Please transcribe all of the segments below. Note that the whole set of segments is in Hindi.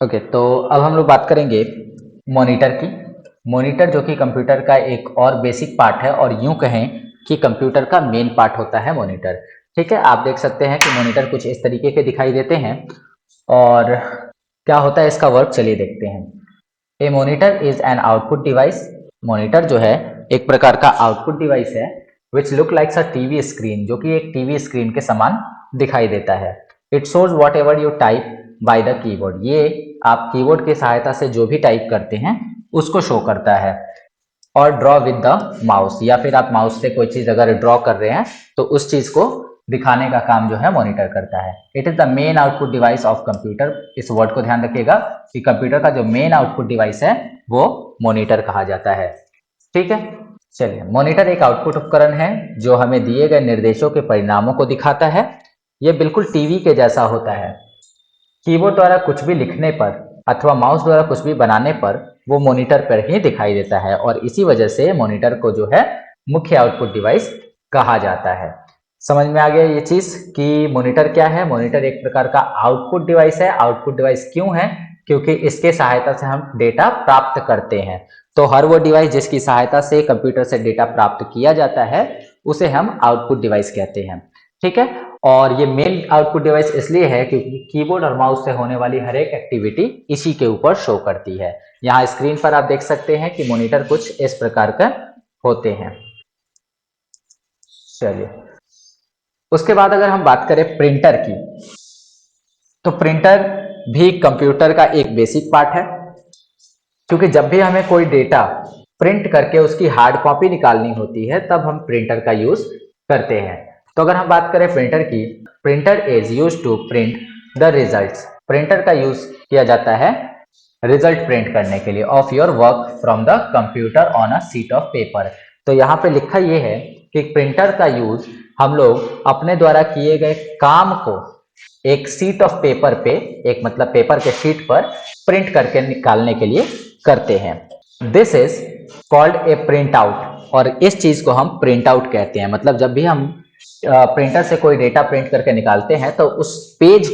ओके, तो अब हम लोग बात करेंगे मॉनिटर की। मॉनिटर जो कि कंप्यूटर का एक और बेसिक पार्ट है और यूं कहें कि कंप्यूटर का मेन पार्ट होता है मॉनिटर। ठीक है, आप देख सकते हैं कि मॉनिटर कुछ इस तरीके के दिखाई देते हैं और क्या होता है इसका वर्क, चलिए देखते हैं। A monitor is an output device. Monitor जो है एक प्रकार का आउटपुट डिवाइस है which look likes a TV screen, जो कि एक टीवी स्क्रीन के समान दिखाई देता है। It shows what ever you type by the keyboard. ये आप कीबोर्ड की सहायता से जो भी टाइप करते हैं उसको शो करता है। और ड्रॉ विद द माउस, या फिर आप माउस से कोई चीज अगर ड्रॉ कर रहे हैं तो उस चीज को दिखाने का काम जो है मॉनिटर करता है। It is the main output device of computer. इस वर्ड को ध्यान रखिएगा कि कंप्यूटर का जो मेन आउटपुट डिवाइस है वो मॉनिटर कहा जाता है। ठीक है, चलिए, मॉनिटर एक आउटपुट उपकरण है जो हमें दिए गए निर्देशों के परिणामों को दिखाता है। यह बिल्कुल टीवी के जैसा होता है। कीबोर्ड द्वारा कुछ भी लिखने पर अथवा माउस द्वारा कुछ भी बनाने पर वो मॉनिटर पर ही दिखाई देता है और इसी वजह से मॉनिटर को जो है मुख्य आउटपुट डिवाइस कहा जाता है। समझ में आ गया ये चीज कि मॉनिटर क्या है। मॉनिटर एक प्रकार का आउटपुट डिवाइस है। आउटपुट डिवाइस क्यों है? क्योंकि इसके सहायता से हम डेटा प्राप्त करते हैं। तो हर वो डिवाइस जिसकी सहायता से कंप्यूटर से डेटा प्राप्त किया जाता है उसे हम आउटपुट डिवाइस कहते हैं। ठीक है, और ये मेन आउटपुट डिवाइस इसलिए है क्योंकि कीबोर्ड और माउस से होने वाली हर एक एक्टिविटी इसी के ऊपर शो करती है। यहाँ स्क्रीन पर आप देख सकते हैं कि मॉनिटर कुछ इस प्रकार का होते हैं। चलिए, उसके बाद अगर हम बात करें प्रिंटर की, तो प्रिंटर भी कंप्यूटर का एक बेसिक पार्ट है। क्योंकि जब भी हमें कोई डेटा प्रिंट करके उसकी हार्ड कॉपी निकालनी होती है तब हम प्रिंटर का यूज करते हैं। तो अगर हम बात करें प्रिंटर की, printer is use to print the results. Printer का यूज किया जाता है रिजल्ट प्रिंट करने के लिए of your work from the computer on a sheet of paper. तो यहाँ पे लिखा ये है कि प्रिंटर का यूज हम लोग अपने द्वारा किए गए काम को एक शीट ऑफ पेपर पे, एक मतलब पेपर के शीट पर प्रिंट करके निकालने के लिए करते हैं। This is called a print out. और इस चीज को हम प्रिंट आउट कहते हैं। मतलब जब भी हम प्रिंटर से कोई डेटा प्रिंट करके निकालते हैं तो उस पेज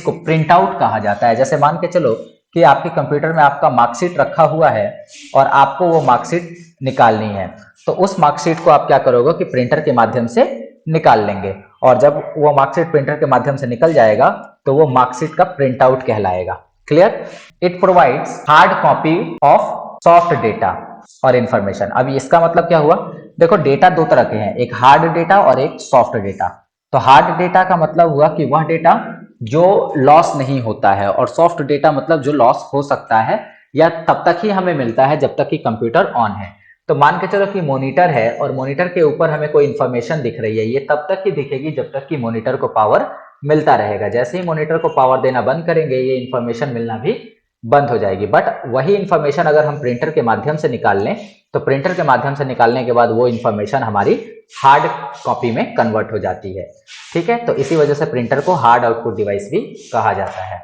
को प्रिंट आउट कहा जाता है। जैसे मान के चलो कि आपके कंप्यूटर में आपका मार्कशीट रखा हुआ है और आपको वो मार्कशीट निकालनी है, तो उस मार्कशीट को आप क्या करोगे कि प्रिंटर के माध्यम से निकाल लेंगे। और जब वो मार्कशीट प्रिंटर के माध्यम से निकल जाएगा तो वो मार्कशीट का प्रिंट आउट कहलाएगा। Clear? It provides hard copy of soft data और इंफॉर्मेशन। अब इसका मतलब क्या हुआ? देखो, डेटा दो तरह के हैं, एक हार्ड डेटा और एक सॉफ्ट डेटा। तो हार्ड डेटा का मतलब हुआ कि वह डेटा जो लॉस नहीं होता है, और सॉफ्ट डेटा मतलब जो लॉस हो सकता है या तब तक ही हमें मिलता है जब तक कि कंप्यूटर ऑन है। तो मान के चलो कि मॉनिटर है और मॉनिटर के ऊपर हमें कोई इंफॉर्मेशन दिख रही है, ये तब तक ही दिखेगी जब तक कि मॉनिटर को पावर मिलता रहेगा। जैसे ही मॉनिटर को पावर देना बंद करेंगे ये इंफॉर्मेशन मिलना भी बंद हो जाएगी। बट वही इंफॉर्मेशन अगर हम प्रिंटर के माध्यम से निकाल लें तो प्रिंटर के माध्यम से निकालने के बाद वो इंफॉर्मेशन हमारी हार्ड कॉपी में कन्वर्ट हो जाती है। ठीक है, तो इसी वजह से प्रिंटर को हार्ड आउटपुट डिवाइस भी कहा जाता है।